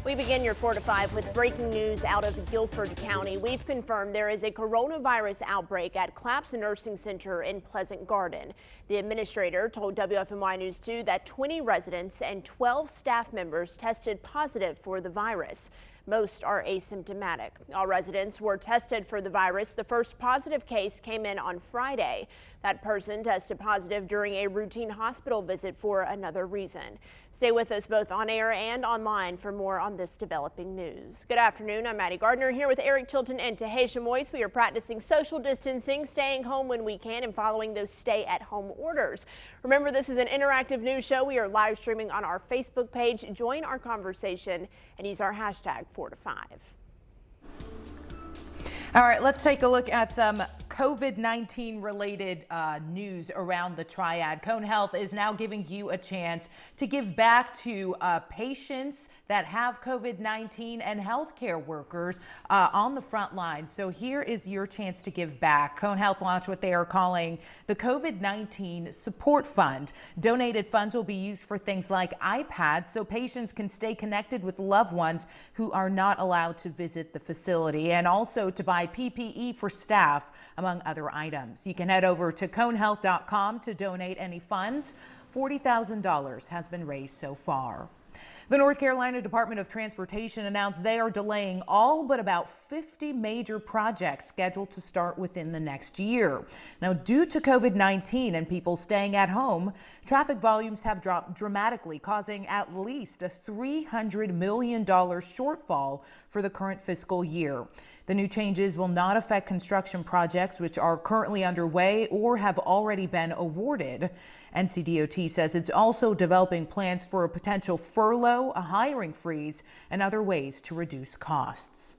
We begin your 4 to 5 with breaking news out of Guilford County. We've confirmed there is a coronavirus outbreak at Claps Nursing Center in Pleasant Garden. The administrator told WFMY News 2 that 20 residents and 12 staff members tested positive for the virus. Most are asymptomatic. All residents were tested for the virus. The first positive case came in on Friday. That person tested positive during a routine hospital visit for another reason. Stay with us both on air and online for more on this developing news. Good afternoon. I'm Maddie Gardner here with Eric Chilton and Taheshah Moise. We are practicing social distancing, staying home when we can, and following those stay-at-home orders. Remember, this is an interactive news show. We are live streaming on our Facebook page. Join our conversation and use our hashtag 4 to 5. All right, let's take a look at some COVID-19 related news around the triad. Cone Health is now giving you a chance to give back to patients that have COVID-19 and healthcare workers on the front line. So here is your chance to give back. Cone Health launched what they are calling the COVID-19 Support Fund. Donated funds will be used for things like iPads so patients can stay connected with loved ones who are not allowed to visit the facility, and also to buy PPE for staff, among other items. You can head over to conehealth.com to donate any funds. $40,000 has been raised so far. The North Carolina Department of Transportation announced they are delaying all but about 50 major projects scheduled to start within the next year. Now, due to COVID-19 and people staying at home, traffic volumes have dropped dramatically, causing at least a $300 million shortfall for the current fiscal year. The new changes will not affect construction projects which are currently underway or have already been awarded. NCDOT says it's also developing plans for a potential furlough, a hiring freeze, and other ways to reduce costs.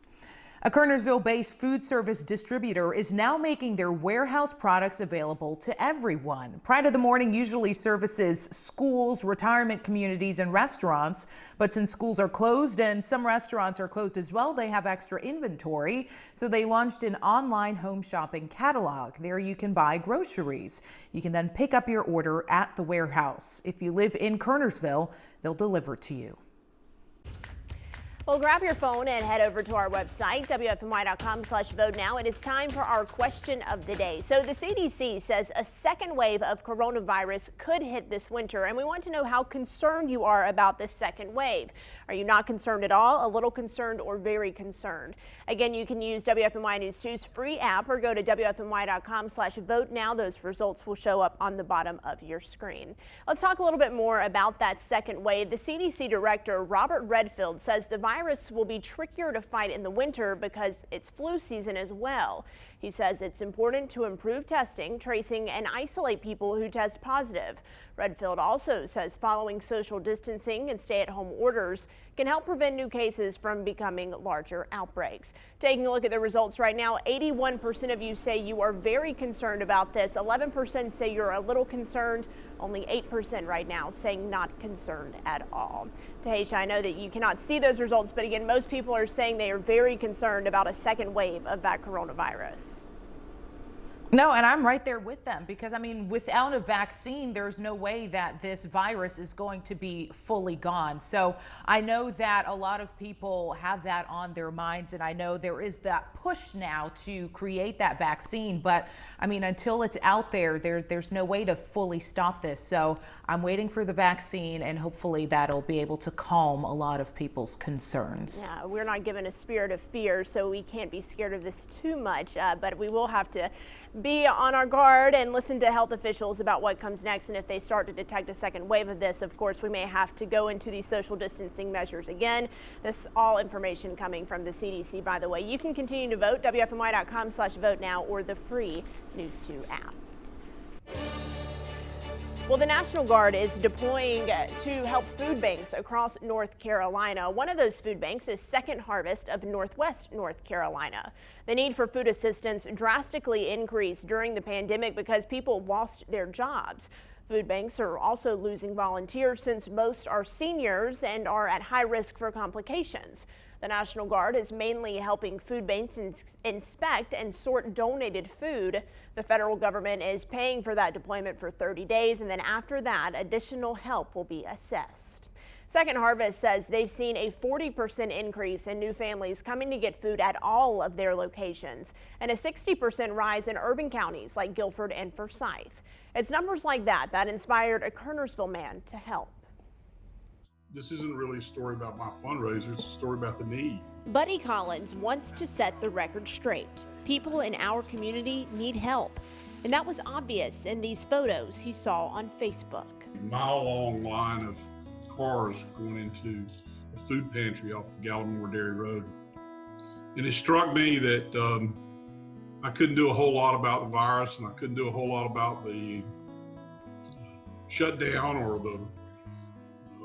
A Kernersville-based food service distributor is now making their warehouse products available to everyone. Pride of the Morning usually services schools, retirement communities, and restaurants, but since schools are closed and some restaurants are closed as well, they have extra inventory. So they launched an online home shopping catalog. There you can buy groceries. You can then pick up your order at the warehouse. If you live in Kernersville, they'll deliver to you. Well, grab your phone and head over to our website, WFMY.com/vote now. It is time for our question of the day. So the CDC says a second wave of coronavirus could hit this winter, and we want to know how concerned you are about this second wave. Are you not concerned at all, a little concerned, or very concerned? Again, you can use WFMY News 2's free app or go to WFMY.com/vote now. Those results will show up on the bottom of your screen. Let's talk a little bit more about that second wave. The CDC director, Robert Redfield, says the virus will be trickier to fight in the winter because it's flu season as well. He says it's important to improve testing, tracing, and isolate people who test positive. Redfield also says following social distancing and stay-at-home orders can help prevent new cases from becoming larger outbreaks. Taking a look at the results right now, 81% of you say you are very concerned about this. 11% say you're a little concerned. Only 8% right now saying not concerned at all. Taheshah, I know that you cannot see those results, but again, most people are saying they are very concerned about a second wave of that coronavirus. No, and I'm right there with them because, I mean, without a vaccine, there's no way that this virus is going to be fully gone. So I know that a lot of people have that on their minds, and I know there is that push now to create that vaccine. But I mean, until it's out there, there's no way to fully stop this. So I'm waiting for the vaccine, and hopefully that'll be able to calm a lot of people's concerns. Yeah, we're not given a spirit of fear, so we can't be scared of this too much, but we will have to be on our guard and listen to health officials about what comes next. And if they start to detect a second wave of this, of course, we may have to go into these social distancing measures again. This all information coming from the CDC, by the way. You can continue to vote, WFMY.com/vote now, or the free News 2 app. Well, the National Guard is deploying to help food banks across North Carolina. One of those food banks is Second Harvest of Northwest North Carolina. The need for food assistance drastically increased during the pandemic because people lost their jobs. Food banks are also losing volunteers since most are seniors and are at high risk for complications. The National Guard is mainly helping food banks inspect and sort donated food. The federal government is paying for that deployment for 30 days, and then after that, additional help will be assessed. Second Harvest says they've seen a 40% increase in new families coming to get food at all of their locations and a 60% rise in urban counties like Guilford and Forsyth. It's numbers like that that inspired a Kernersville man to help. This isn't really a story about my fundraiser, it's a story about the need. Buddy Collins wants to set the record straight. People in our community need help. And that was obvious in these photos he saw on Facebook. A mile-long line of cars going into a food pantry off of Gallimore Dairy Road. And it struck me that I couldn't do a whole lot about the virus, and I couldn't do a whole lot about the shutdown or the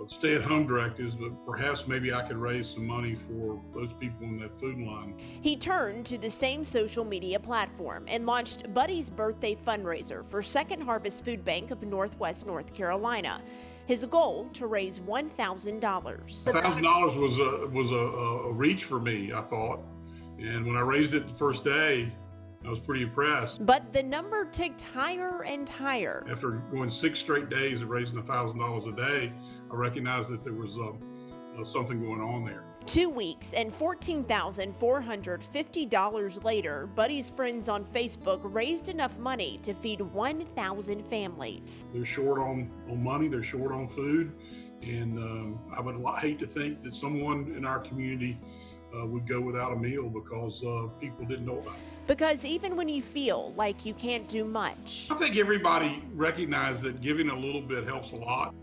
stay-at-home directives, but perhaps maybe I could raise some money for those people in that food line. He turned to the same social media platform and launched Buddy's birthday fundraiser for Second Harvest Food Bank of Northwest North Carolina. His goal to raise $1,000. $1,000 was a reach for me, I thought, and when I raised it the first day, I was pretty impressed. But the number ticked higher and higher. After going 6 straight days of raising $1,000 a day, I recognized that there was something going on there. 2 weeks and $14,450 later, Buddy's friends on Facebook raised enough money to feed 1,000 families. They're short on money, they're short on food, and I would hate to think that someone in our community would go without a meal because people didn't know about it. Because even when you feel like you can't do much, I think everybody recognized that giving a little bit helps a lot.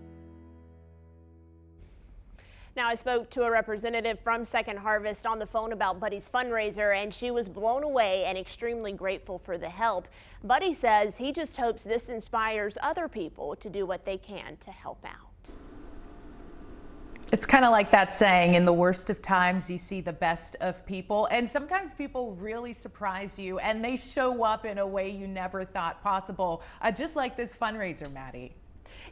Now, I spoke to a representative from Second Harvest on the phone about Buddy's fundraiser, and she was blown away and extremely grateful for the help. Buddy says he just hopes this inspires other people to do what they can to help out. It's kind of like that saying, in the worst of times, you see the best of people. And sometimes people really surprise you and they show up in a way you never thought possible, just like this fundraiser, Maddie.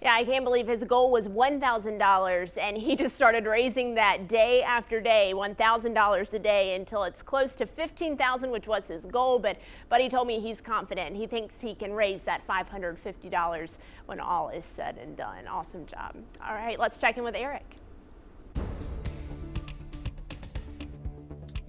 Yeah, I can't believe his goal was $1,000, and he just started raising that day after day, $1,000 a day, until it's close to $15,000, which was his goal. But he told me he's confident. He thinks he can raise that $550 when all is said and done. Awesome job. All right, let's check in with Eric.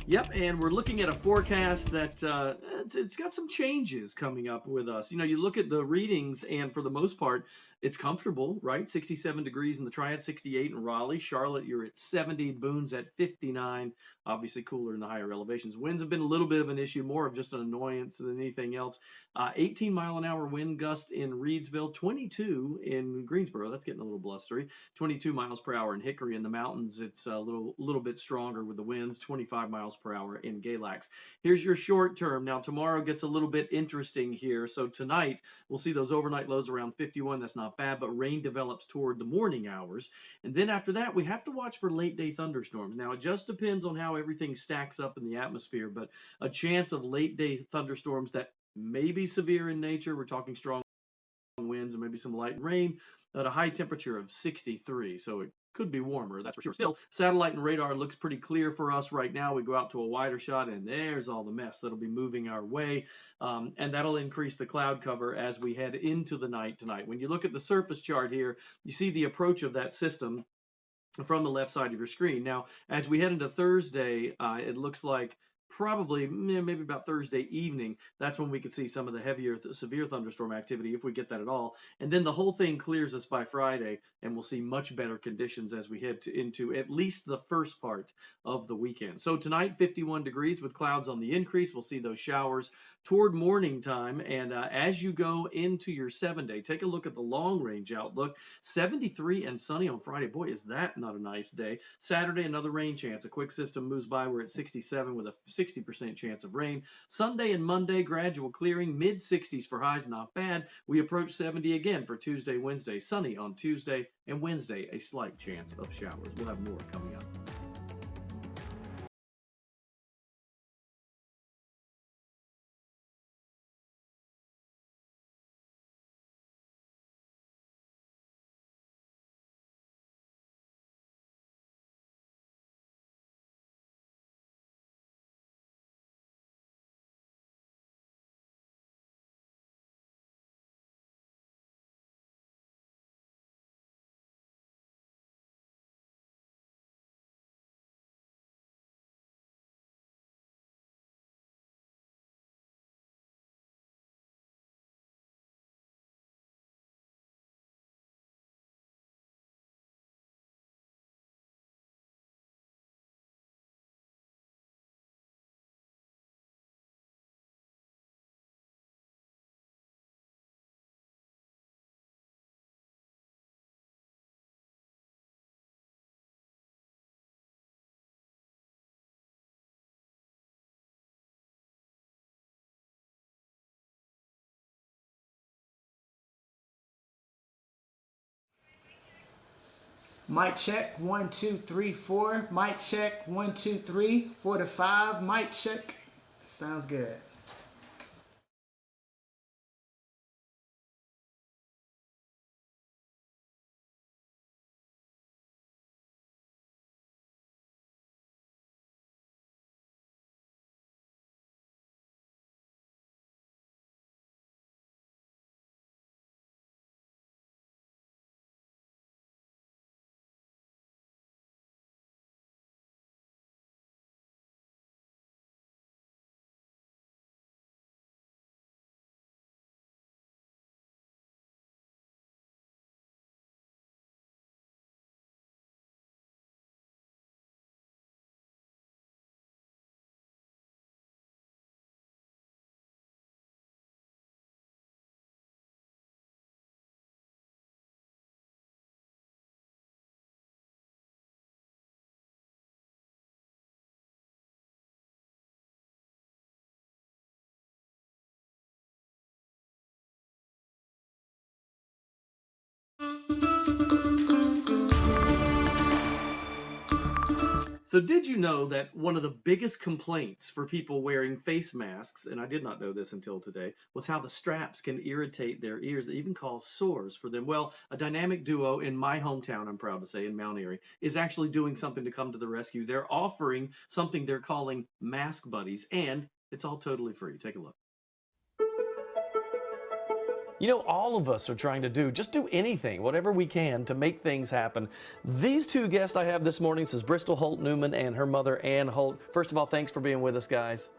Yep, and we're looking at a forecast that it's got some changes coming up with us. You know, you look at the readings, and for the most part, it's comfortable, right? 67 degrees in the Triad, 68 in Raleigh. Charlotte, you're at 70. Boone's at 59. Obviously cooler in the higher elevations. Winds have been a little bit of an issue, more of just an annoyance than anything else. 18-mile-an-hour wind gust in Reedsville, 22 in Greensboro. That's getting a little blustery. 22 miles per hour in Hickory. In the mountains, it's a little bit stronger with the winds. 25 miles per hour in Galax. Here's your short term. Now, tomorrow gets a little bit interesting here. So tonight, we'll see those overnight lows around 51. That's not bad, but rain develops toward the morning hours. And then after that, we have to watch for late day thunderstorms. Now, it just depends on how everything stacks up in the atmosphere, but a chance of late day thunderstorms that may be severe in nature. We're talking strong winds and maybe some light rain at a high temperature of 63. So it could be warmer, that's for sure. Still, satellite and radar looks pretty clear for us right now. We go out to a wider shot, and there's all the mess that'll be moving our way, and that'll increase the cloud cover as we head into the night tonight. When you look at the surface chart here, you see the approach of that system from the left side of your screen. Now, as we head into Thursday, it looks like probably maybe about Thursday evening, that's when we could see some of the heavier severe thunderstorm activity, if we get that at all. And then the whole thing clears us by Friday, and we'll see much better conditions as we head into at least the first part of the weekend. So tonight, 51 degrees with clouds on the increase. We'll see those showers toward morning time. And as you go into your 7-day, take a look at the long range outlook. 73 and sunny on Friday. Boy, is that not a nice day. Saturday, another rain chance. A quick system moves by. We're at 67 with a 60% chance of rain. Sunday and Monday, gradual clearing, mid-60s for highs, not bad. We approach 70 again for Tuesday, Wednesday. Sunny on Tuesday and Wednesday, a slight chance of showers. We'll have more coming up. Mic check, 1, 2, 3, 4. Mic check, 1, 2, 3, 4 to 5. Mic check. Sounds good. So did you know that one of the biggest complaints for people wearing face masks, and I did not know this until today, was how the straps can irritate their ears, even cause sores for them? Well, a dynamic duo in my hometown, I'm proud to say, in Mount Airy, is actually doing something to come to the rescue. They're offering something they're calling Mask Buddies, and it's all totally free. Take a look. You know, all of us are trying to just do anything, whatever we can to make things happen. These two guests I have this morning, this is Bristol Holt Newman and her mother, Ann Holt. First of all, thanks for being with us, guys.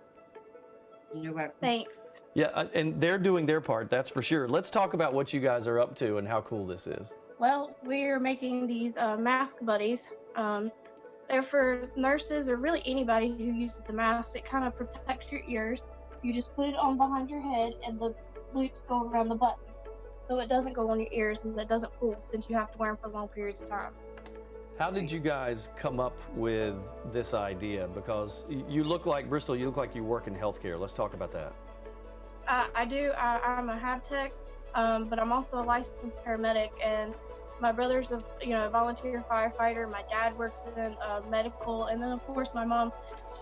You're welcome. Thanks. Yeah, and they're doing their part, that's for sure. Let's talk about what you guys are up to and how cool this is. Well, we're making these mask buddies. They're for nurses or really anybody who uses the mask. It kind of protects your ears. You just put it on behind your head and the loops go around the buttons. So it doesn't go on your ears and it doesn't pull since you have to wear them for long periods of time. How did you guys come up with this idea? Because you look like, Bristol, you look like you work in healthcare. Let's talk about that. I do. I'm a HAB tech, but I'm also a licensed paramedic, and my brother's a volunteer firefighter. My dad works in medical, and then of course my mom,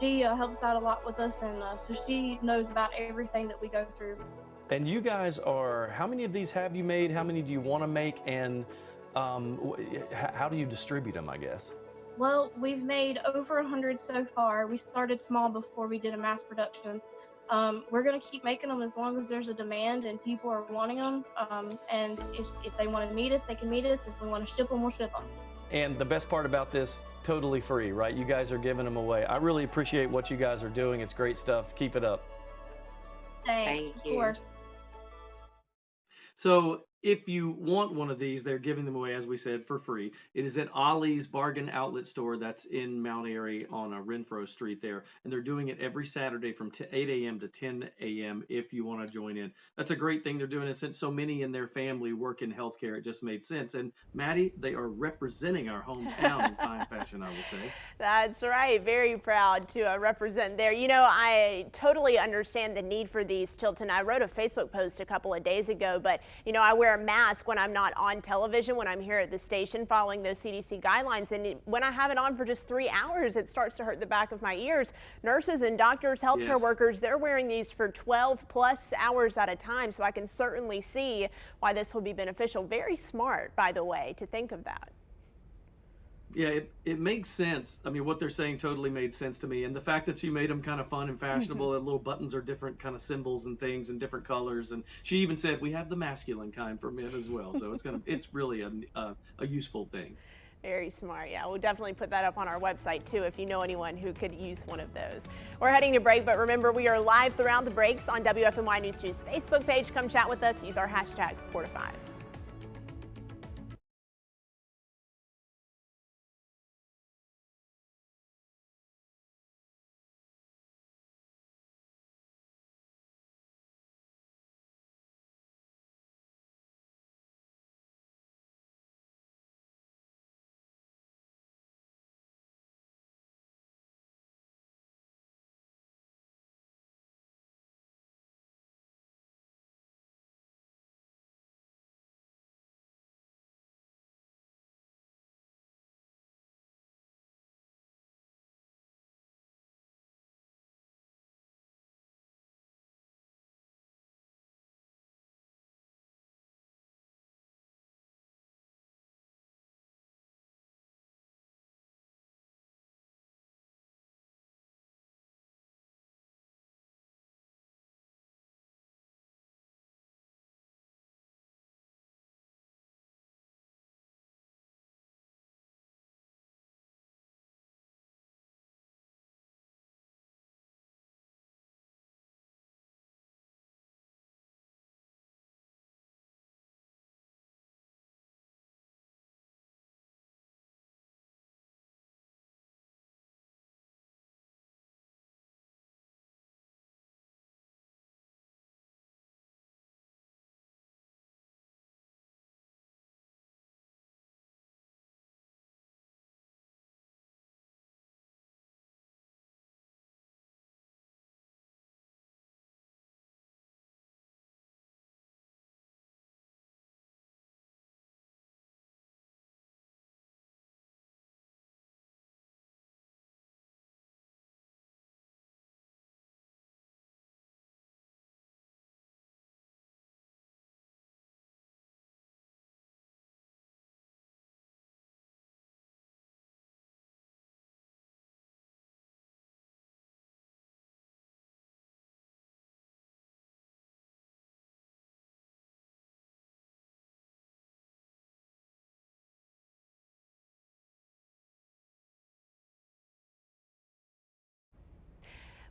she helps out a lot with us, and so she knows about everything that we go through. And you guys are, how many of these have you made? How many do you want to make? And how do you distribute them, I guess? Well, we've made over 100 so far. We started small before we did a mass production. We're going to keep making them as long as there's a demand and people are wanting them. And if they want to meet us, they can meet us. If we want to ship them, we'll ship them. And the best part about this, totally free, right? You guys are giving them away. I really appreciate what you guys are doing. It's great stuff. Keep it up. Thanks. Thank you. Of course. So if you want one of these, they're giving them away, as we said, for free. It is at Ollie's Bargain Outlet Store. That's in Mount Airy on Renfro Street there. And they're doing it every Saturday from 8 a.m. to 10 a.m. if you want to join in. That's a great thing they're doing. And since so many in their family work in healthcare, it just made sense. And Maddie, they are representing our hometown in fine fashion, I will say. That's right. Very proud to represent there. You know, I totally understand the need for these, Tilton. I wrote a Facebook post a couple of days ago, but, you know, I wear a mask when I'm not on television, when I'm here at the station following those CDC guidelines. And when I have it on for just 3 hours, it starts to hurt the back of my ears. Nurses and doctors, healthcare workers, they're wearing these for 12 plus hours at a time. So I can certainly see why this will be beneficial. Very smart, by the way, to think of that. Yeah, it makes sense. I mean, what they're saying totally made sense to me. And the fact that she made them kind of fun and fashionable, and little buttons are different kind of symbols and things and different colors. And she even said, we have the masculine kind for men as well. So it's really a useful thing. Very smart. Yeah, we'll definitely put that up on our website too if you know anyone who could use one of those. We're heading to break, but remember we are live throughout the breaks on WFMY News 2's Facebook page. Come chat with us. Use our hashtag 4 to 5.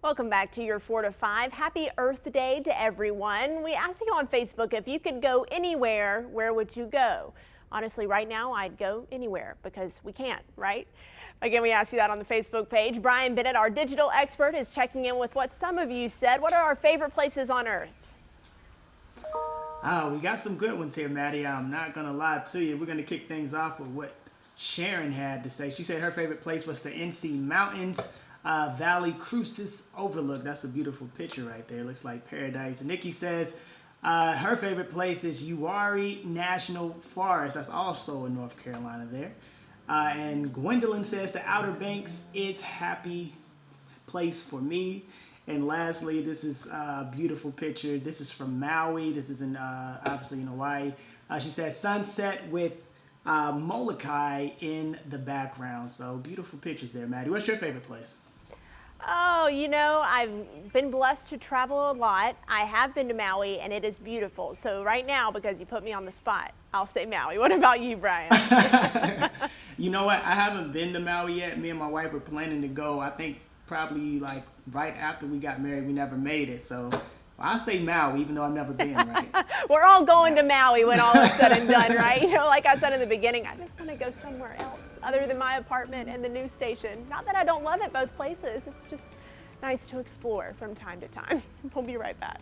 Welcome back to your 4 to 5. Happy Earth Day to everyone. We asked you on Facebook if you could go anywhere, where would you go? Honestly, right now, I'd go anywhere because we can't, right? Again, we asked you that on the Facebook page. Brian Bennett, our digital expert, is checking in with what some of you said. What are our favorite places on Earth? We got some good ones here, Maddie. I'm not going to lie to you. We're going to kick things off with what Sharon had to say. She said her favorite place was the NC Mountains. Valley Crucis Overlook. That's a beautiful picture right there. Looks like paradise. And Nikki says her favorite place is Uwharrie National Forest. That's also in North Carolina there. And Gwendolyn says the Outer Banks is happy place for me. And lastly, this is a beautiful picture. This is from Maui. This is in obviously in Hawaii. She says sunset with Molokai in the background. So beautiful pictures there, Maddie. What's your favorite place? Oh, you know, I've been blessed to travel a lot. I have been to Maui, and it is beautiful. So right now, because you put me on the spot, I'll say Maui. What about you, Brian? You know what? I haven't been to Maui yet. Me and my wife were planning to go. I think probably like right after we got married, we never made it. So I'll say Maui, even though I've never been, right? We're all going to Maui when all is said and done, right? You know, like I said in the beginning, I just want to go somewhere else other than my apartment and the news station. Not that I don't love it both places. It's just nice to explore from time to time. We'll be right back.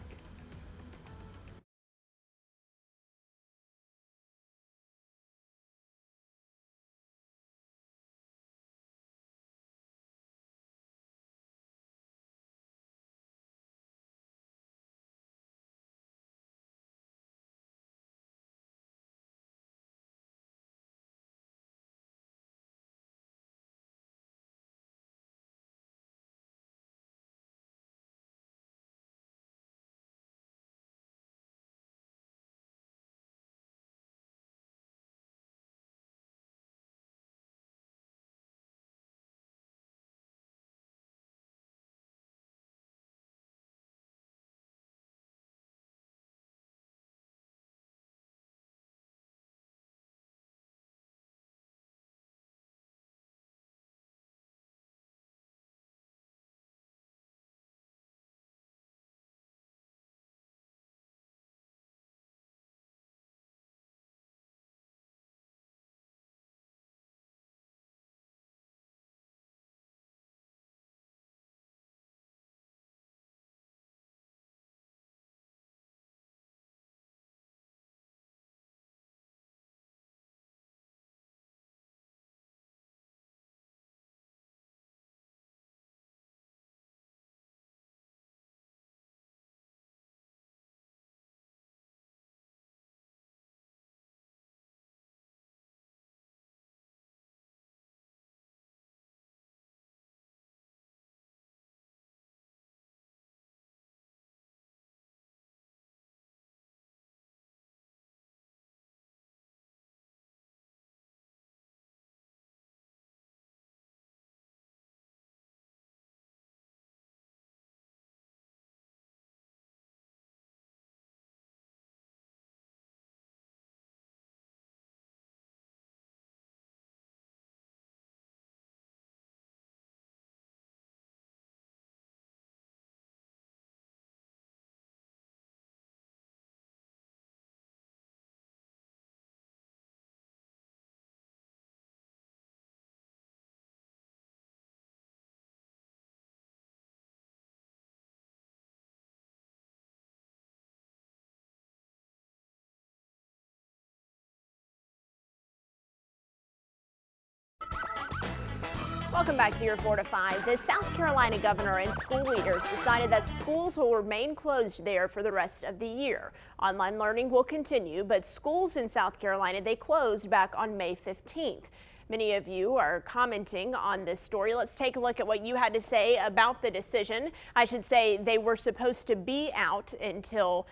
Welcome back to your 4 to 5. The South Carolina governor and school leaders decided that schools will remain closed there for the rest of the year. Online learning will continue, but schools in South Carolina, they closed back on May 15th. Many of you are commenting on this story. Let's take a look at what you had to say about the decision. I should say they were supposed to be out until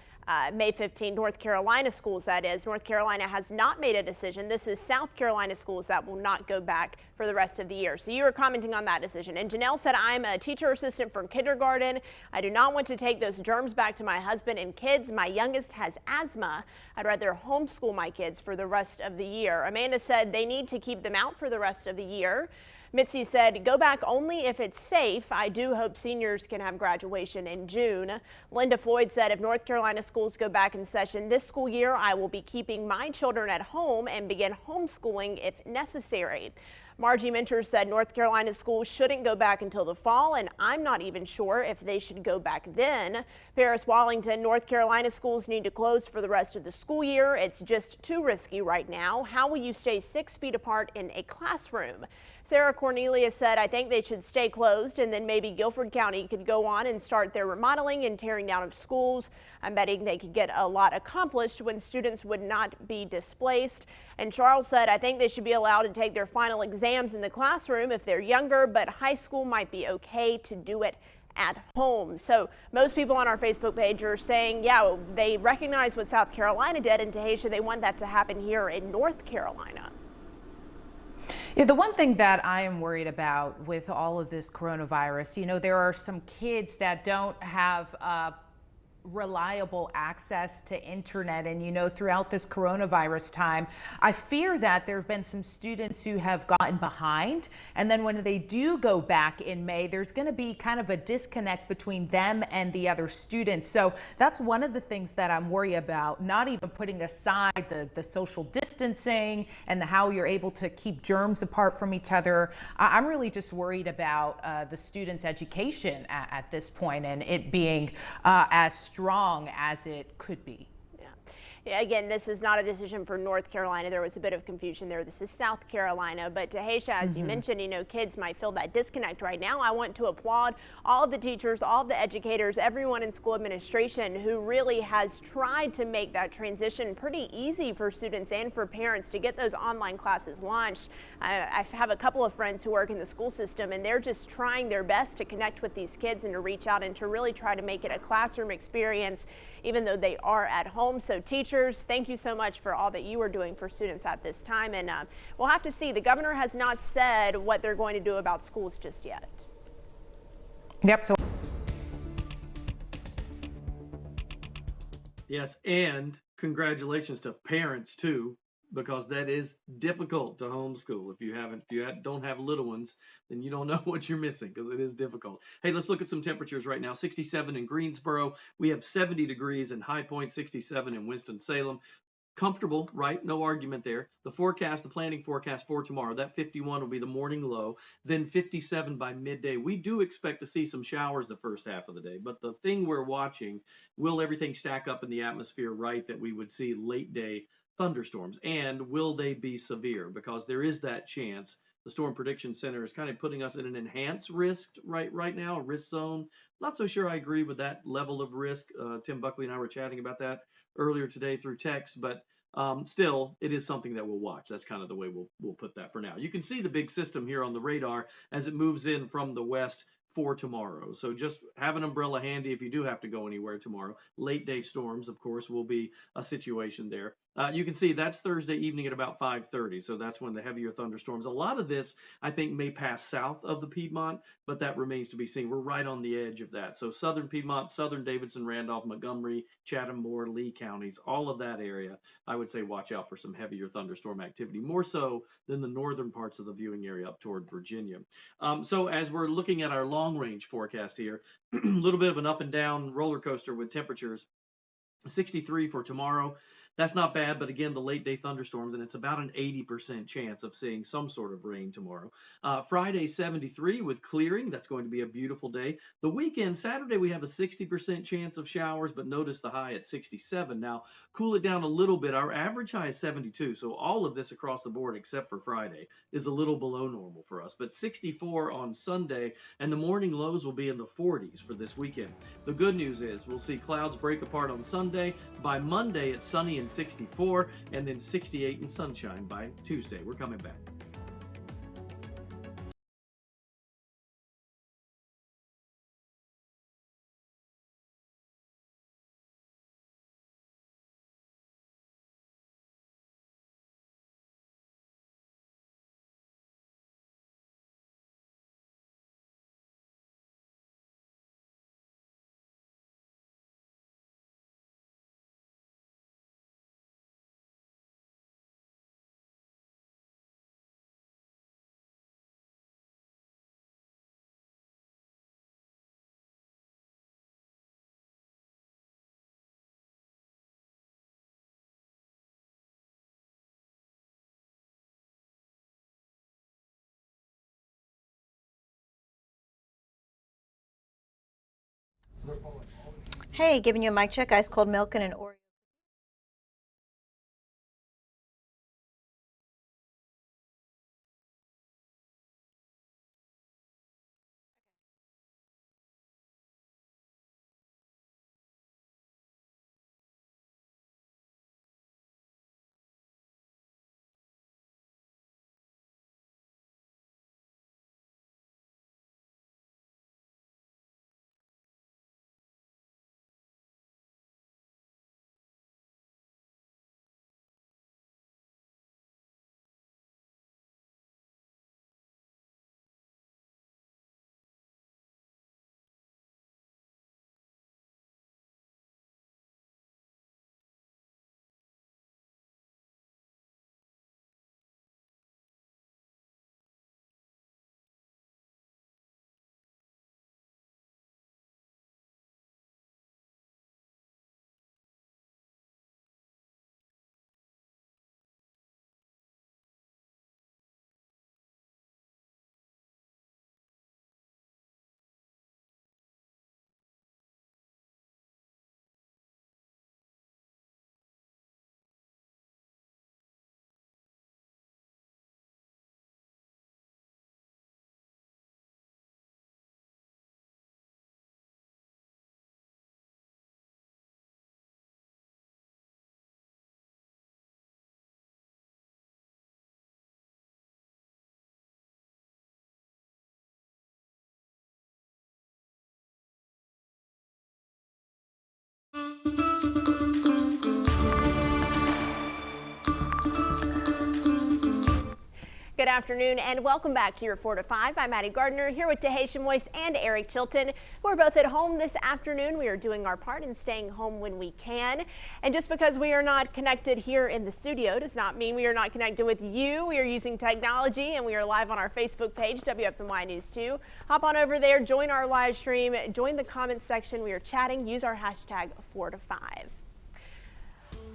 May 15th, North Carolina schools, that is. North Carolina has not made a decision. This is South Carolina schools that will not go back for the rest of the year. So you were commenting on that decision. And Janelle said, I'm a teacher assistant for kindergarten. I do not want to take those germs back to my husband and kids. My youngest has asthma. I'd rather homeschool my kids for the rest of the year. Amanda said they need to keep them out for the rest of the year. Mitzi said, go back only if it's safe. I do hope seniors can have graduation in June. Linda Floyd said, if North Carolina schools go back in session this school year, I will be keeping my children at home and begin homeschooling if necessary. Margie Minter said North Carolina schools shouldn't go back until the fall, and I'm not even sure if they should go back then. Paris Wallington, North Carolina schools need to close for the rest of the school year. It's just too risky right now. How will you stay 6 feet apart in a classroom? Sarah Cornelius said, I think they should stay closed, and then maybe Guilford County could go on and start their remodeling and tearing down of schools. I'm betting they could get a lot accomplished when students would not be displaced. And Charles said, I think they should be allowed to take their final exams in the classroom if they're younger, but high school might be okay to do it at home. So most people on our Facebook page are saying, yeah, they recognize what South Carolina did, and Taheshah, they want that to happen here in North Carolina. Yeah, the one thing that I am worried about with all of this coronavirus, you know, there are some kids that don't have reliable access to internet, and you know, throughout this coronavirus time, I fear that there have been some students who have gotten behind, and then when they do go back in May, there's going to be kind of a disconnect between them and the other students. So that's one of the things that I'm worried about, not even putting aside the social distancing and how you're able to keep germs apart from each other. I'm really just worried about the students' education at this point, and it being as strong as it could be. Yeah, again, this is not a decision for North Carolina. There was a bit of confusion there. This is South Carolina. But Taheshah, as you mentioned, you know, kids might feel that disconnect right now. I want to applaud all of the teachers, all of the educators, everyone in school administration who really has tried to make that transition pretty easy for students and for parents to get those online classes launched. I have a couple of friends who work in the school system, and they're just trying their best to connect with these kids and to reach out and to really try to make it a classroom experience, even though they are at home. So teachers, thank you so much for all that you are doing for students at this time. And we'll have to see. The governor has not said what they're going to do about schools just yet. Yep. So yes, and congratulations to parents too, because that is difficult to homeschool. If you don't have little ones, then you don't know what you're missing, because it is difficult. Hey, let's look at some temperatures right now. 67 in Greensboro. We have 70 degrees in High Point, 67 in Winston-Salem. Comfortable, right? No argument there. The forecast, the planning forecast for tomorrow, that 51 will be the morning low, then 57 by midday. We do expect to see some showers the first half of the day, but the thing we're watching, will everything stack up in the atmosphere right that we would see late day thunderstorms, and will they be severe? Because there is that chance. The Storm Prediction Center is kind of putting us in an enhanced risk right now, a risk zone. Not so sure I agree with that level of risk. Tim Buckley and I were chatting about that earlier today through text, but still, it is something that we'll watch. That's kind of the way we'll put that for now. You can see the big system here on the radar as it moves in from the west for tomorrow. So just have an umbrella handy if you do have to go anywhere tomorrow. Late day storms, of course, will be a situation there. You can see that's Thursday evening at about 5:30. So that's when the heavier thunderstorms. A lot of this, I think, may pass south of the Piedmont, but that remains to be seen. We're right on the edge of that. So southern Piedmont, southern Davidson, Randolph, Montgomery, Chatham, Moore, Lee counties, all of that area, I would say watch out for some heavier thunderstorm activity, more so than the northern parts of the viewing area up toward Virginia. So as we're looking at our long range forecast here, a little bit of an up and down roller coaster with temperatures. 63 for tomorrow. That's not bad, but again, the late day thunderstorms, and it's about an 80% chance of seeing some sort of rain tomorrow. Friday, 73 with clearing. That's going to be a beautiful day. The weekend, Saturday, we have a 60% chance of showers, but notice the high at 67. Now, cool it down a little bit. Our average high is 72, so all of this across the board, except for Friday, is a little below normal for us. But 64 on Sunday, and the morning lows will be in the 40s for this weekend. The good news is we'll see clouds break apart on Sunday. By Monday, it's sunny and 64, and then 68 and sunshine by Tuesday. We're coming back. Hey, giving you a mic check, ice cold milk and an Oreo. Good afternoon and welcome back to your 4 to 5. I'm Maddie Gardner here with Taheshah and Eric Chilton. We're both at home this afternoon. We are doing our part in staying home when we can. And just because we are not connected here in the studio does not mean we are not connected with you. We are using technology and we are live on our Facebook page, WFMY News 2. Hop on over there, join our live stream, join the comments section. We are chatting. Use our hashtag 4 to 5.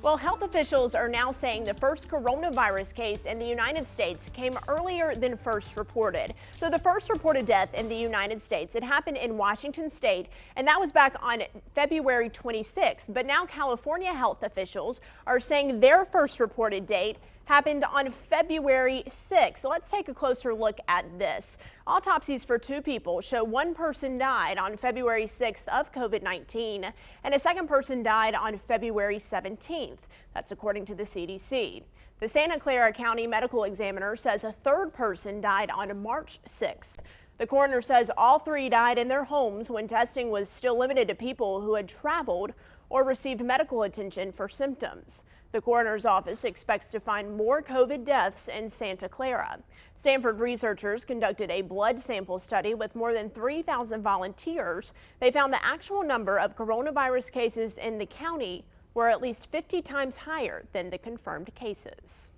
Well, health officials are now saying the first coronavirus case in the United States came earlier than first reported. So the first reported death in the United States, it happened in Washington state, and that was back on February 26th. But now California health officials are saying their first reported date happened on February 6th. So let's take a closer look at this. Autopsies for 2 people show one person died on February 6th of COVID-19 and a second person died on February 17th. That's according to the CDC. The Santa Clara County medical examiner says a third person died on March 6th. The coroner says all 3 died in their homes when testing was still limited to people who had traveled or received medical attention for symptoms. The coroner's office expects to find more COVID deaths in Santa Clara. Stanford researchers conducted a blood sample study with more than 3,000 volunteers. They found the actual number of coronavirus cases in the county were at least 50 times higher than the confirmed cases.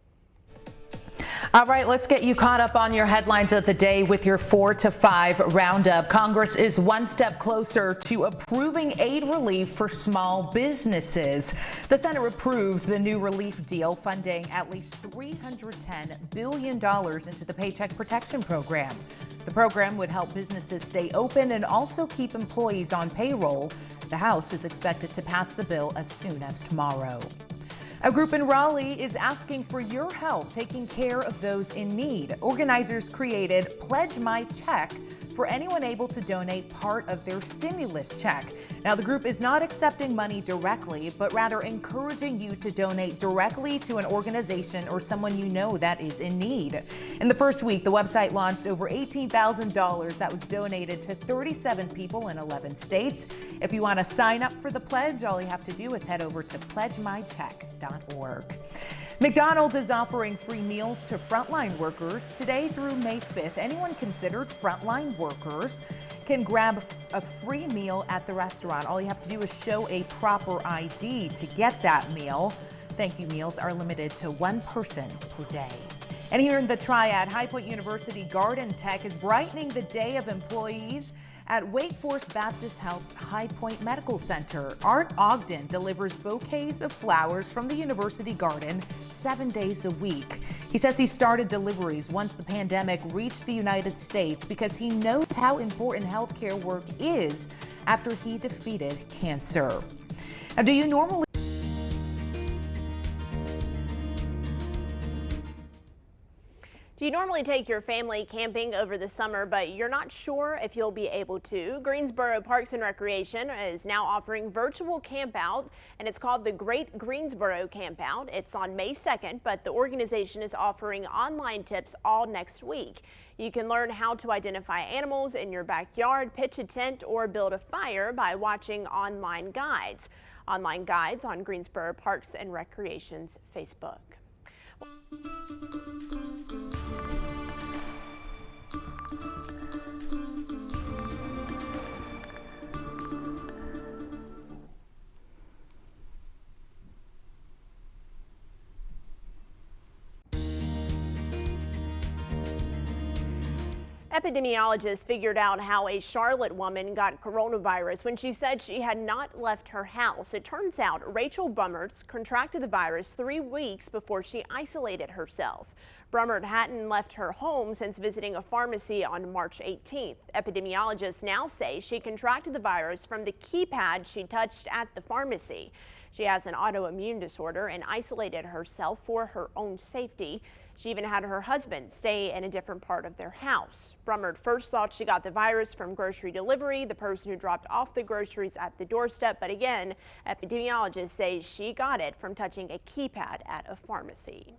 All right, let's get you caught up on your headlines of the day with your 4 to 5 roundup. Congress is one step closer to approving aid relief for small businesses. The Senate approved the new relief deal funding at least $310 billion into the Paycheck Protection Program. The program would help businesses stay open and also keep employees on payroll. The House is expected to pass the bill as soon as tomorrow. A group in Raleigh is asking for your help taking care of those in need. Organizers created Pledge My Check for anyone able to donate part of their stimulus check. Now, the group is not accepting money directly, but rather encouraging you to donate directly to an organization or someone you know that is in need. In the first week, the website launched over $18,000 that was donated to 37 people in 11 states. If you want to sign up for the pledge, all you have to do is head over to pledgemycheck.org. McDonald's is offering free meals to frontline workers today through May 5th. Anyone considered frontline workers can grab a free meal at the restaurant. All you have to do is show a proper ID to get that meal. Thank you meals are limited to 1 person per day. And here in the Triad, High Point University Garden Tech is brightening the day of employees At Wake Forest Baptist Health's High Point Medical Center, Art Ogden delivers bouquets of flowers from the university garden 7 days a week. He says he started deliveries once the pandemic reached the United States because he knows how important healthcare work is after he defeated cancer. Now, do you normally take your family camping over the summer, but you're not sure if you'll be able to? Greensboro Parks and Recreation is now offering virtual campout, and it's called the Great Greensboro Campout. It's on May 2nd, but the organization is offering online tips all next week. You can learn how to identify animals in your backyard, pitch a tent, or build a fire by watching online guides. Online guides on Greensboro Parks and Recreation's Facebook. Epidemiologists figured out how a Charlotte woman got coronavirus when she said she had not left her house. It turns out Rachel Brummert contracted the virus 3 weeks before she isolated herself. Brummert hadn't left her home since visiting a pharmacy on March 18th. Epidemiologists now say she contracted the virus from the keypad she touched at the pharmacy. She has an autoimmune disorder and isolated herself for her own safety. She even had her husband stay in a different part of their house. Brummert first thought she got the virus from grocery delivery, the person who dropped off the groceries at the doorstep. But again, epidemiologists say she got it from touching a keypad at a pharmacy.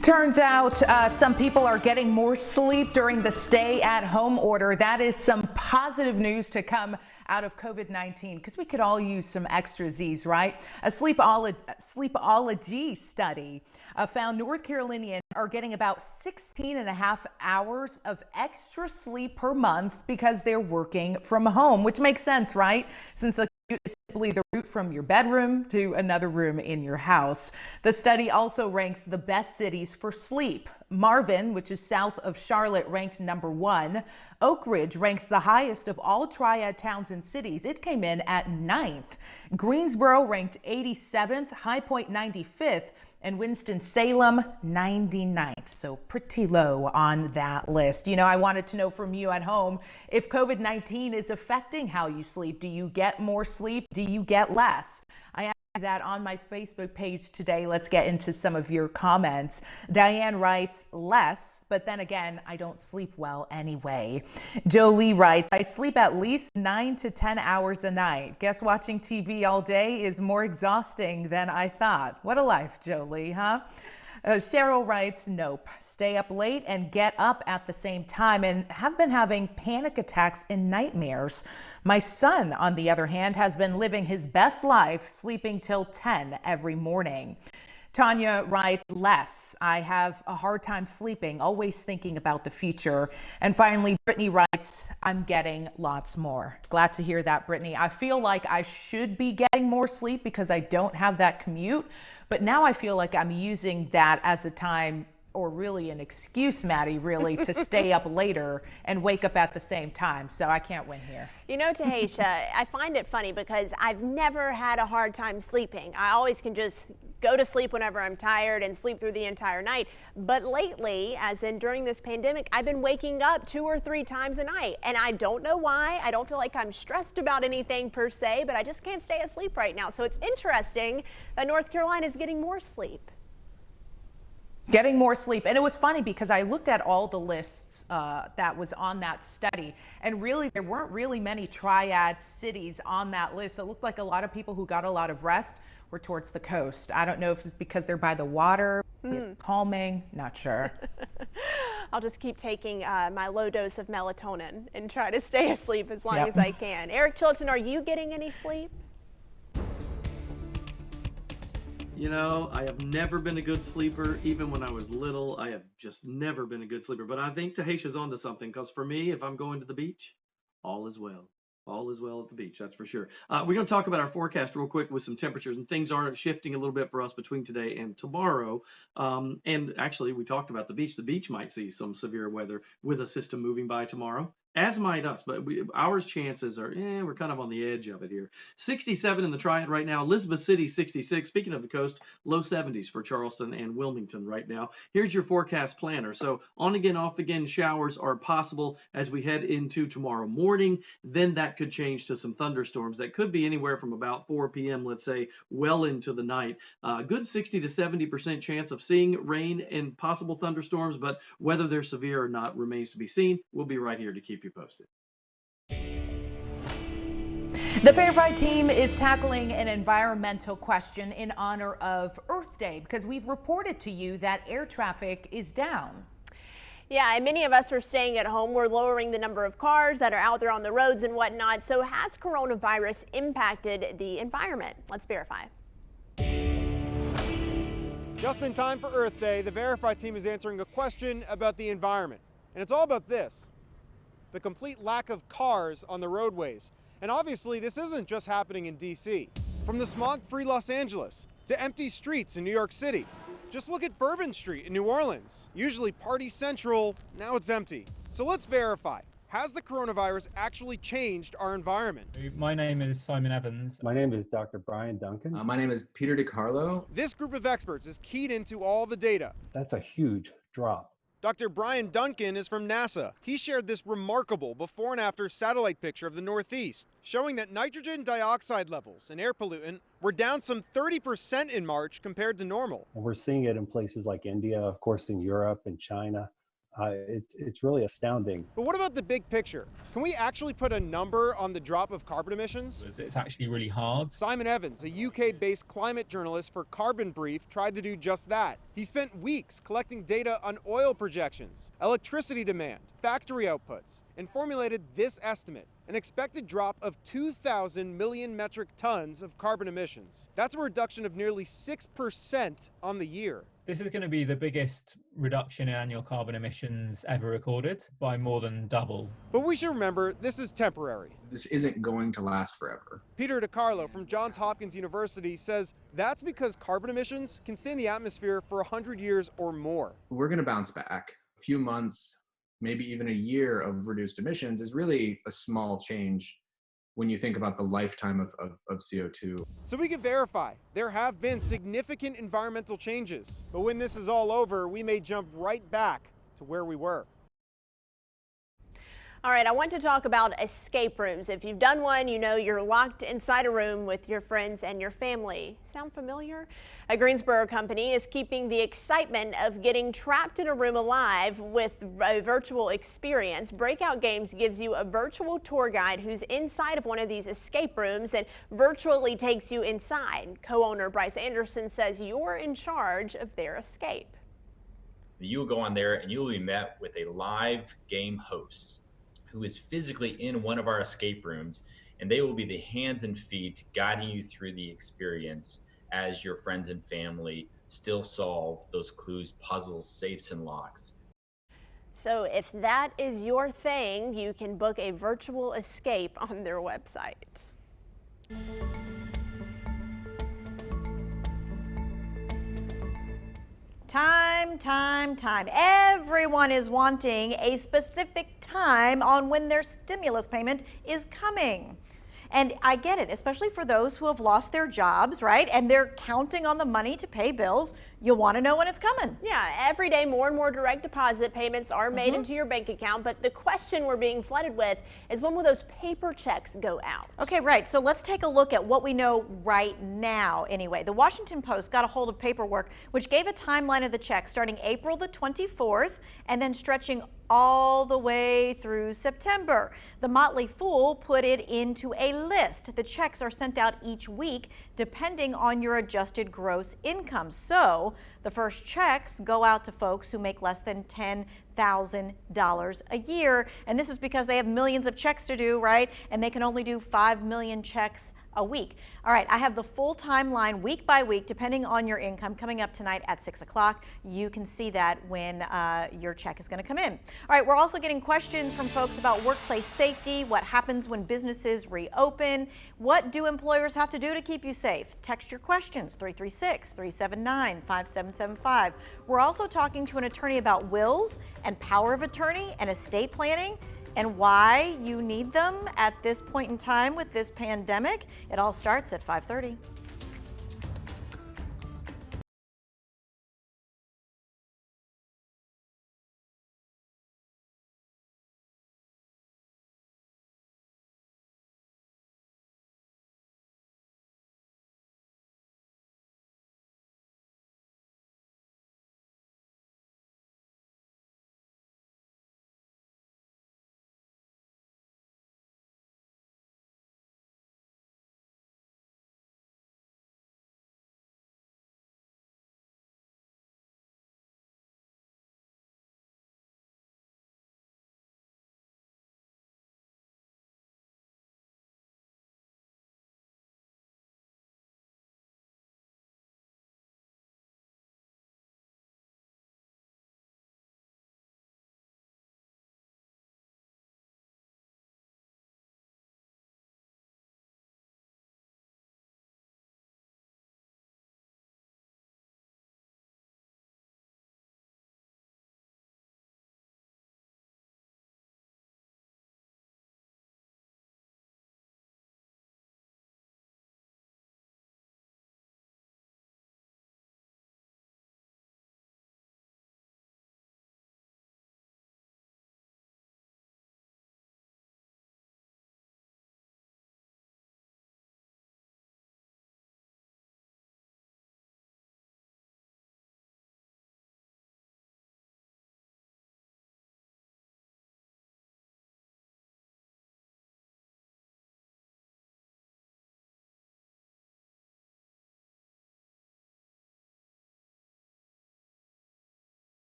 Turns out some people are getting more sleep during the stay-at-home order. That is some positive news to come out of COVID-19, because we could all use some extra Z's, right? A sleepology study found North Carolinians are getting about 16.5 hours of extra sleep per month because they're working from home, which makes sense, right? Since the commute is simply the route from your bedroom to another room in your house. The study also ranks the best cities for sleep. Marvin, which is south of Charlotte, ranked #1. Oak Ridge ranks the highest of all triad towns and cities. It came in at 9th. Greensboro ranked 87th, High Point 95th, and Winston-Salem 99th. So pretty low on that list. You know, I wanted to know from you at home if COVID-19 is affecting how you sleep. Do you get more sleep? Do you get less? I asked that on my Facebook page today. Let's get into some of your comments. Diane writes, less, but then again, I don't sleep well anyway. Jolie writes, I sleep at least 9 to 10 hours a night. Guess watching TV all day is more exhausting than I thought. What a life, Jolie, huh? Cheryl writes, nope. Stay up late and get up at the same time and have been having panic attacks and nightmares. My son, on the other hand, has been living his best life, sleeping till 10 every morning. Tanya writes, less. I have a hard time sleeping, always thinking about the future. And finally, Brittany writes, I'm getting lots more. Glad to hear that, Brittany. I feel like I should be getting more sleep because I don't have that commute. But now I feel like I'm using that as a time, or really an excuse, Maddie, really, to stay up later and wake up at the same time. So I can't win here. You know, Taheshah, I find it funny because I've never had a hard time sleeping. I always can just go to sleep whenever I'm tired and sleep through the entire night. But lately, as in during this pandemic, I've been waking up 2 or 3 times a night. And I don't know why. I don't feel like I'm stressed about anything per se, but I just can't stay asleep right now. So it's interesting that North Carolina is getting more sleep. Getting more sleep. And it was funny because I looked at all the lists that was on that study, and really there weren't really many triad cities on that list. It looked like a lot of people who got a lot of rest were towards the coast. I don't know if it's because they're by the water, it's calming, not sure. I'll just keep taking my low dose of melatonin and try to stay asleep as long as I can. Eric Chilton, are you getting any sleep? You know, I have never been a good sleeper. Even when I was little, I have just never been a good sleeper. But I think Taheshah's onto something, because for me, if I'm going to the beach, all is well. All is well at the beach, that's for sure. We're going to talk about our forecast real quick with some temperatures, and things are shifting a little bit for us between today and tomorrow. And actually, we talked about the beach. The beach might see some severe weather with a system moving by tomorrow. as might us, but our chances are, we're kind of on the edge of it here. 67 in the Triad right now. Elizabeth City, 66. Speaking of the coast, low 70s for Charleston and Wilmington right now. Here's your forecast planner. So on again, off again showers are possible as we head into tomorrow morning. Then that could change to some thunderstorms that could be anywhere from about 4 p.m., let's say, well into the night. Good 60 to 70% chance of seeing rain and possible thunderstorms, but whether they're severe or not remains to be seen. We'll be right here to keep you posted. The Verify team is tackling an environmental question in honor of Earth Day because we've reported to you that air traffic is down. Yeah, and many of us are staying at home. We're lowering the number of cars that are out there on the roads and whatnot. So has coronavirus impacted the environment? Let's verify. Just in time for Earth Day, the Verify team is answering a question about the environment. And it's all about this: the complete lack of cars on the roadways. And obviously, this isn't just happening in D.C. From the smog-free Los Angeles to empty streets in New York City. Just look at Bourbon Street in New Orleans. Usually party central, now it's empty. So let's verify. Has the coronavirus actually changed our environment? My name is Simon Evans. My name is Dr. Brian Duncan. My name is Peter DiCarlo. This group of experts is keyed into all the data. That's a huge drop. Dr. Brian Duncan is from NASA. He shared this remarkable before and after satellite picture of the Northeast, showing that nitrogen dioxide levels, an air pollutant, were down some 30% in March compared to normal. And we're seeing it in places like India, of course, in Europe and China. It's really astounding. But what about the big picture? Can we actually put a number on the drop of carbon emissions? It's actually really hard. Simon Evans, a UK-based climate journalist for Carbon Brief, tried to do just that. He spent weeks collecting data on oil projections, electricity demand, factory outputs, and formulated this estimate: an expected drop of 2,000 million metric tons of carbon emissions. That's a reduction of nearly 6% on the year. This is going to be the biggest reduction in annual carbon emissions ever recorded, by more than double. But we should remember, this is temporary. This isn't going to last forever. Peter DiCarlo from Johns Hopkins University says that's because carbon emissions can stay in the atmosphere for 100 years or more. We're going to bounce back. A few months, maybe even a year of reduced emissions is really a small change when you think about the lifetime of CO2. So we can verify there have been significant environmental changes, but when this is all over, we may jump right back to where we were. All right, I want to talk about escape rooms. If you've done one, you know you're locked inside a room with your friends and your family. Sound familiar? A Greensboro company is keeping the excitement of getting trapped in a room alive with a virtual experience. Breakout Games gives you a virtual tour guide who's inside of one of these escape rooms and virtually takes you inside. Co-owner Bryce Anderson says you're in charge of their escape. You will go on there and you will be met with a live game host who is physically in one of our escape rooms, and they will be the hands and feet guiding you through the experience as your friends and family still solve those clues, puzzles, safes, and locks. So if that is your thing, you can book a virtual escape on their website. Time. Everyone is wanting a specific time on when their stimulus payment is coming. And I get it, especially for those who have lost their jobs, right? And they're counting on the money to pay bills. You want to know when it's coming. Yeah, every day more and more direct deposit payments are made into your bank account. But the question we're being flooded with is, when will those paper checks go out? Okay, right. So let's take a look at what we know right now anyway. The Washington Post got a hold of paperwork which gave a timeline of the check starting April the 24th and then stretching all the way through September. The Motley Fool put it into a list. The checks are sent out each week depending on your adjusted gross income. So the first checks go out to folks who make less than $10,000 a year. And this is because they have millions of checks to do, right? And they can only do 5 million checks a week. All right, I have the full timeline week by week, depending on your income, coming up tonight at 6 o'clock. You can see that when your check is going to come in. All right, we're also getting questions from folks about workplace safety, what happens when businesses reopen, what do employers have to do to keep you safe? Text your questions, 336-379-5775. We're also talking to an attorney about wills and power of attorney and estate planning. and why you need them at this point in time with this pandemic. It all starts at 5:30.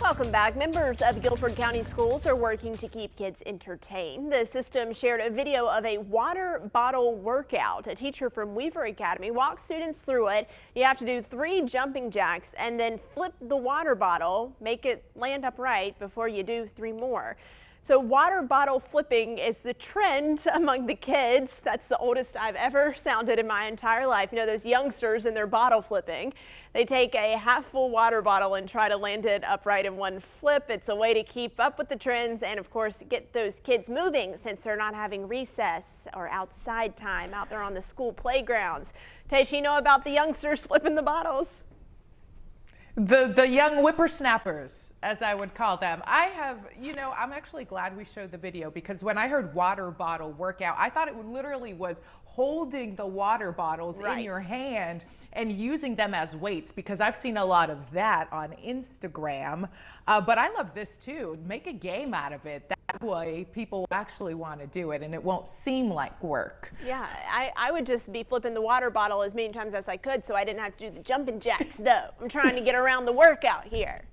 Welcome back. Members of Guilford County Schools are working to keep kids entertained. The system shared a video of a water bottle workout. A teacher from Weaver Academy walks students through it. You have to do 3 jumping jacks and then flip the water bottle, make it land upright before you do 3 more. So water bottle flipping is the trend among the kids. That's the oldest I've ever sounded in my entire life. You know, those youngsters and their bottle flipping. They take a half full water bottle and try to land it upright in one flip. It's a way to keep up with the trends and, of course, get those kids moving since they're not having recess or outside time out there on the school playgrounds. Taheshah, you know about the youngsters flipping the bottles? The young whippersnappers, as I would call them. I have, you know, I'm actually glad we showed the video because when I heard water bottle workout, I thought it literally was holding the water bottles in your hand and using them as weights, because I've seen a lot of that on Instagram. But I love this too. Make a game out of it. That way people will actually want to do it and it won't seem like work. Yeah, I would just be flipping the water bottle as many times as I could so I didn't have to do the jumping jacks though. I'm trying to get around the workout here.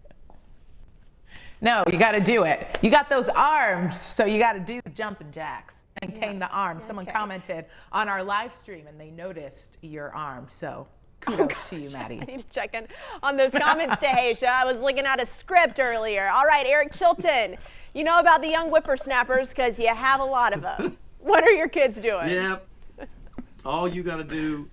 No, you got to do it. You got those arms, so you got to do the jumping jacks. Maintain the arms. Someone commented on our live stream and they noticed your arms, so kudos to you, Maddie. I need to check in on those comments, Taheshah. I was looking at a script earlier. All right, Eric Chilton, you know about the young whippersnappers because you have a lot of them. What are your kids doing? Yeah, all you got to do,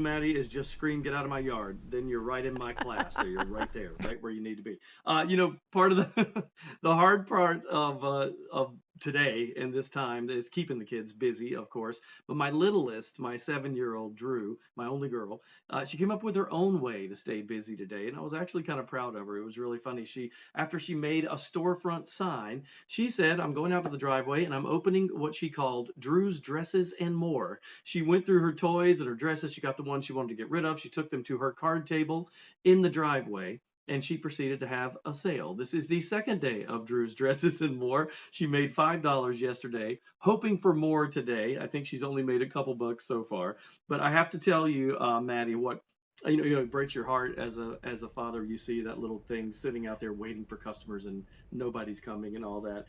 Maddie, is just scream, "Get out of my yard." Then you're right in my class. So you're right there, right where you need to be. You know, part of the hard part of today and this time is keeping the kids busy, of course. But my littlest, my 7-year-old Drew, my only girl, she came up with her own way to stay busy today, and I was actually kind of proud of her. It was really funny. After she made a storefront sign, she said, "I'm going out to the driveway and I'm opening what she called Drew's Dresses and More." She went through her toys and her dresses. She got the ones she wanted to get rid of. She took them to her card table in the driveway, and she proceeded to have a sale. This is the second day of Drew's Dresses and More. She made $5 yesterday, hoping for more today. I think she's only made a couple bucks so far. But I have to tell you, Maddie, what it breaks your heart as a father. You see that little thing sitting out there waiting for customers and nobody's coming and all that.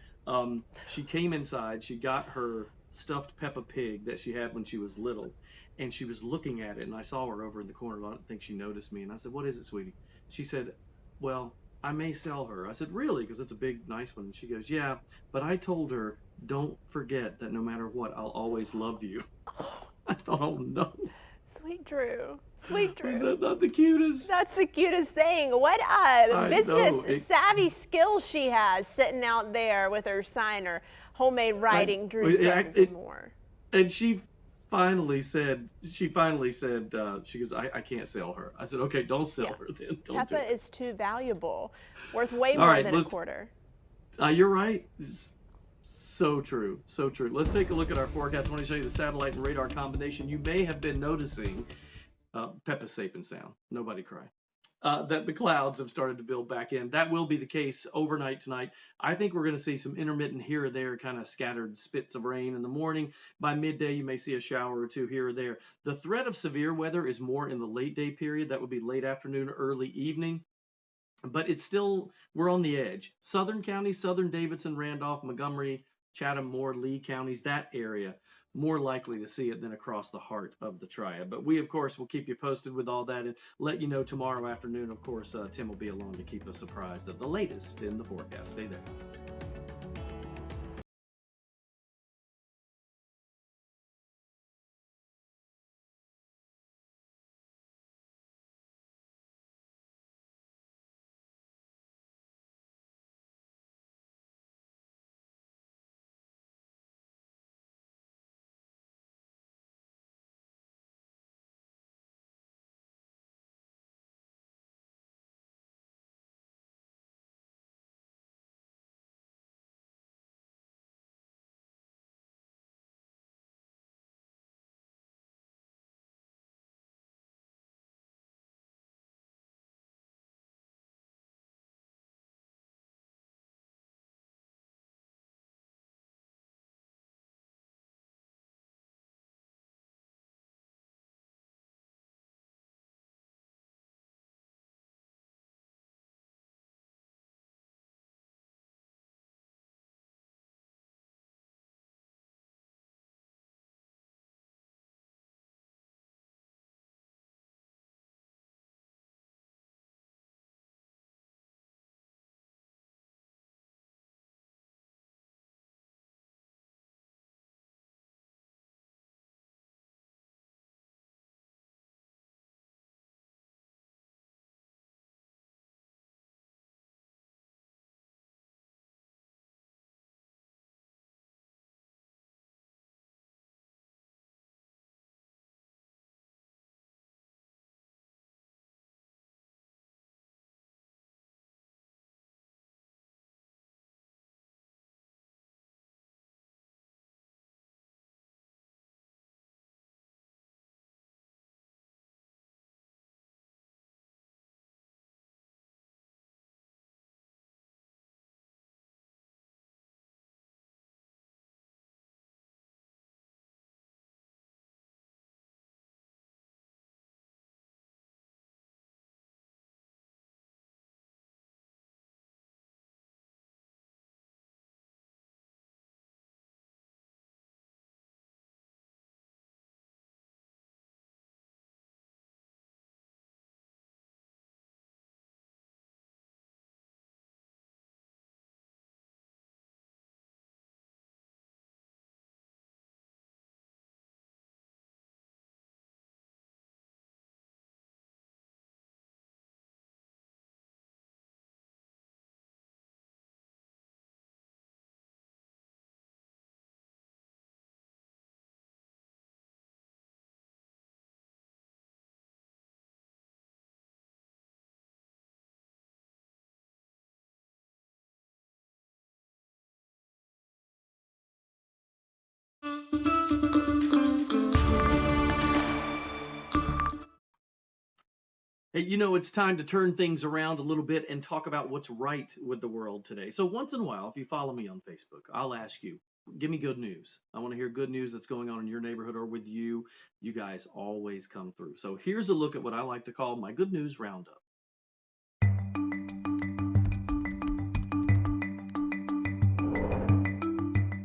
She came inside. She got her stuffed Peppa Pig that she had when she was little, and she was looking at it. And I saw her over in the corner. I don't think she noticed me. And I said, "What is it, sweetie?" She said, "Well, I may sell her." I said, "Really? Because it's a big, nice one." And she goes, "Yeah, but I told her, don't forget that no matter what, I'll always love you." I thought, oh no. Sweet Drew. Sweet Drew. Is that not the cutest? That's the cutest thing. What business savvy skills she has sitting out there with her sign or homemade writing, Drew's Dresses and More. And she finally said, she goes, I can't sell her. I said, "Okay, don't sell her then. Don't Peppa do it." is too valuable. Worth way more than a quarter. You're right. So true. So true. Let's take a look at our forecast. I want to show you the satellite and radar combination. You may have been noticing, Peppa's safe and sound. Nobody cry. That the clouds have started to build back in. That will be the case overnight tonight. I think we're going to see some intermittent here or there, kind of scattered spits of rain in the morning. By midday, you may see a shower or two here or there. The threat of severe weather is more in the late day period. That would be late afternoon, early evening. But it's still, we're on the edge. Southern counties, Southern Davidson, Randolph, Montgomery, Chatham, Moore, Lee counties, that area, more likely to see it than across the heart of the triad. But we, of course, will keep you posted with all that and let you know tomorrow afternoon. Of course, Tim will be along to keep us apprised of the latest in the forecast. Stay there. Hey, it's time to turn things around a little bit and talk about what's right with the world today. So once in a while, if you follow me on Facebook, I'll ask you, give me good news. I want to hear good news that's going on in your neighborhood or with you. You guys always come through. So here's a look at what I like to call my good news roundup.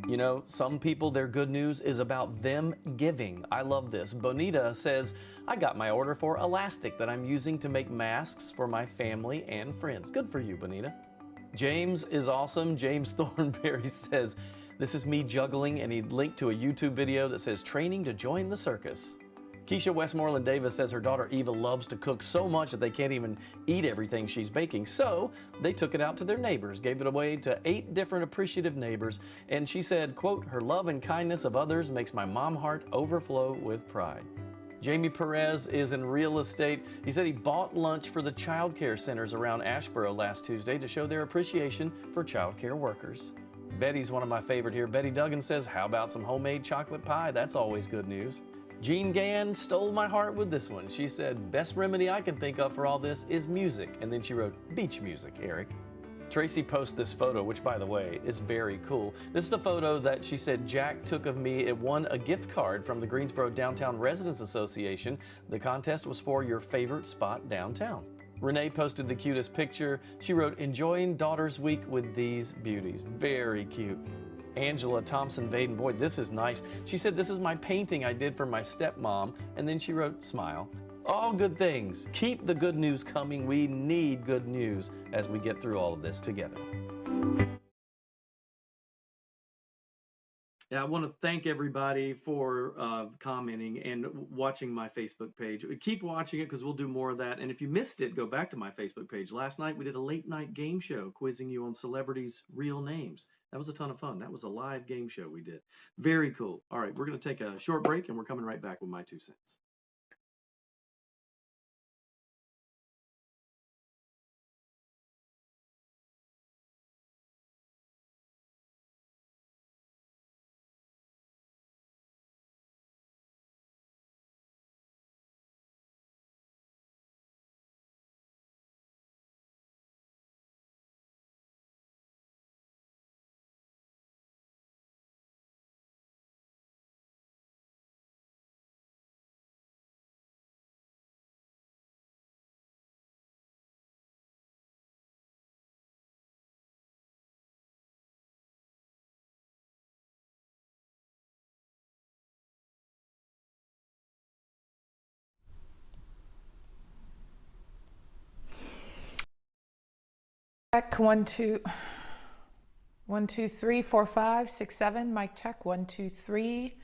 You know, some people, their good news is about them giving. I love this. Bonita says, I got my order for elastic that I'm using to make masks for my family and friends. Good for you, Bonita. James is awesome. James Thornberry says, this is me juggling, and he linked to a YouTube video that says, training to join the circus. Keisha Westmoreland Davis says her daughter Eva loves to cook so much that they can't even eat everything she's baking. So they took it out to their neighbors, gave it away to 8 different appreciative neighbors. And she said, quote, her love and kindness of others makes my mom heart overflow with pride. Jamie Perez is in real estate. He said he bought lunch for the child care centers around Asheboro last Tuesday to show their appreciation for child care workers. Betty's one of my favorite here. Betty Duggan says, how about some homemade chocolate pie? That's always good news. Jean Gann stole my heart with this one. She said, best remedy I can think of for all this is music. And then she wrote, beach music, Eric. Tracy posted this photo, which, by the way, is very cool. This is the photo that she said Jack took of me. It won a gift card from the Greensboro Downtown Residents Association. The contest was for your favorite spot downtown. Renee posted the cutest picture. She wrote, enjoying Daughter's Week with these beauties. Very cute. Angela Thompson Vaden, boy, this is nice. She said, this is my painting I did for my stepmom. And then she wrote, smile. All good things. Keep the good news coming. We need good news as we get through all of this together. Yeah, I want to thank everybody for commenting and watching my Facebook page. Keep watching it because we'll do more of that. And if you missed it, go back to my Facebook page. Last night we did a late night game show quizzing you on celebrities' real names. That was a ton of fun. That was a live game show we did. Very cool. All right, we're going to take a short break and we're coming right back with my 2 cents. Check 1 2 1 2 3 4 5 6 7. Mic check 1 2 3.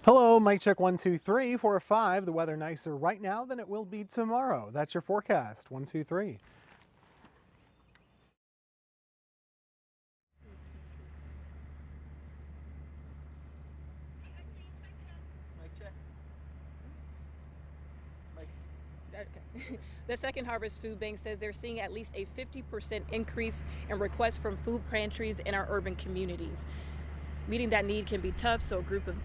Hello, mic check 1 2 3 4 5. The weather nicer right now than it will be tomorrow. That's your forecast. 1 2 3. Okay. The Second Harvest Food Bank says they're seeing at least a 50% increase in requests from food pantries in our urban communities. Meeting that need can be tough, so a group of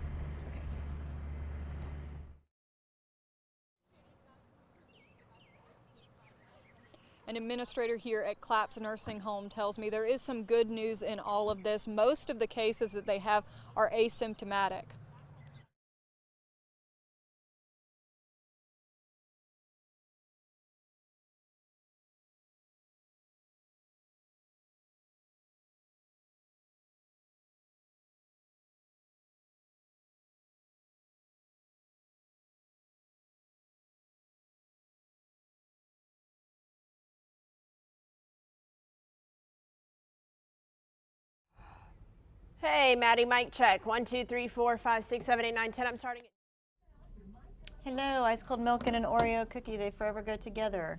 An administrator here at Claps Nursing Home tells me there is some good news in all of this. Most of the cases that they have are asymptomatic. Hey, Maddie, mic check. 1 2 3 4 5 6 7 8 9 10. I'm starting it. Hello, ice cold milk and an Oreo cookie. They forever go together.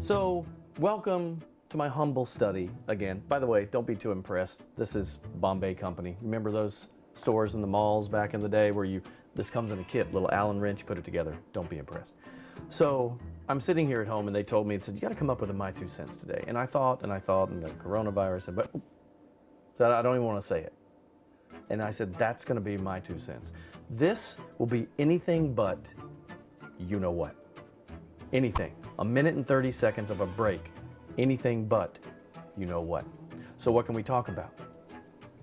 So, welcome to my humble study again. By the way, don't be too impressed. This is Bombay Company. Remember those stores in the malls back in the day where this comes in a kit, little Allen wrench, put it together. Don't be impressed. So, I'm sitting here at home and they told me, and said, you got to come up with my 2 cents today. And I thought, and the coronavirus, but so I don't even want to say it. And I said, that's going to be my 2 cents. This will be anything but you know what. Anything. A minute and 30 seconds of a break. Anything but you know what. So what can we talk about?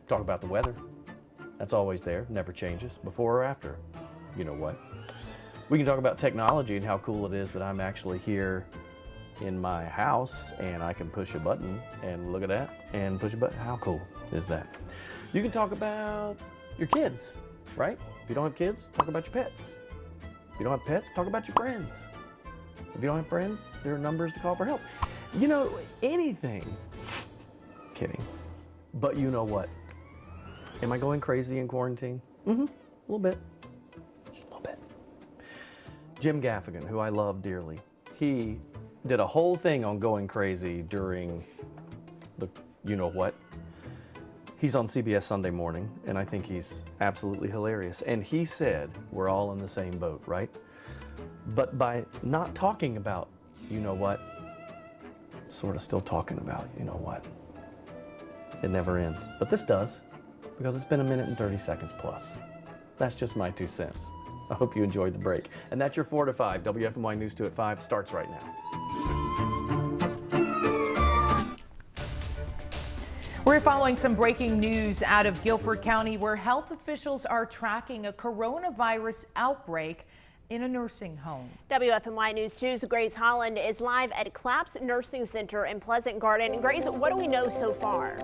Talk about the weather. That's always there, never changes, before or after. You know what. We can talk about technology and how cool it is that I'm actually here in my house and I can push a button and look at that and push a button. How cool is that? You can talk about your kids, right? If you don't have kids, talk about your pets. If you don't have pets, talk about your friends. If you don't have friends, there are numbers to call for help. You know, anything. Kidding. But you know what? Am I going crazy in quarantine? Mm-hmm, a little bit. Just a little bit. Jim Gaffigan, who I love dearly, he did a whole thing on going crazy during the you know what. He's on CBS Sunday Morning, and I think he's absolutely hilarious. And he said, we're all in the same boat, right? But by not talking about you know what, sort of still talking about you know what. It never ends. But this does, because it's been a minute and 30 seconds plus. That's just my 2 cents. I hope you enjoyed the break. And that's your 4 to 5. WFMY News 2 at 5 starts right now. We're following some breaking news out of Guilford County where health officials are tracking a coronavirus outbreak in a nursing home. WFMY News 2's Grace Holland is live at Claps Nursing Center in Pleasant Garden. And Grace, what do we know so far?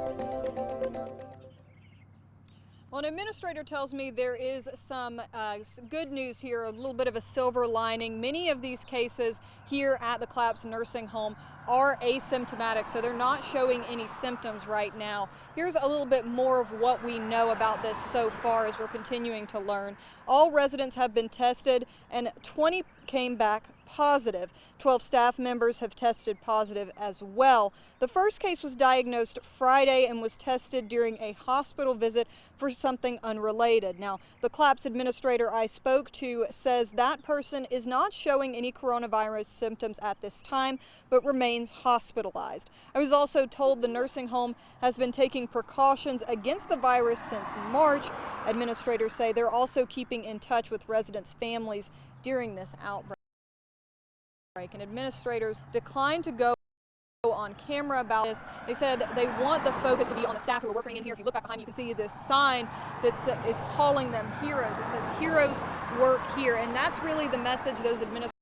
Well, an administrator tells me there is some good news here, a little bit of a silver lining. Many of these cases here at the Claps Nursing Home are asymptomatic, so they're not showing any symptoms right now. Here's a little bit more of what we know about this so far as we're continuing to learn. All residents have been tested and 20 came back positive. 12 staff members have tested positive as well. The first case was diagnosed Friday and was tested during a hospital visit for something unrelated. Now, the Claps administrator I spoke to says that person is not showing any coronavirus symptoms at this time, but remains hospitalized. I was also told the nursing home has been taking precautions against the virus since March. Administrators say they're also keeping in touch with residents' families during this outbreak. And administrators declined to go on camera about this. They said they want the focus to be on the staff who are working in here. If you look back behind, you can see this sign that is calling them heroes. It says heroes work here, and that's really the message those administrators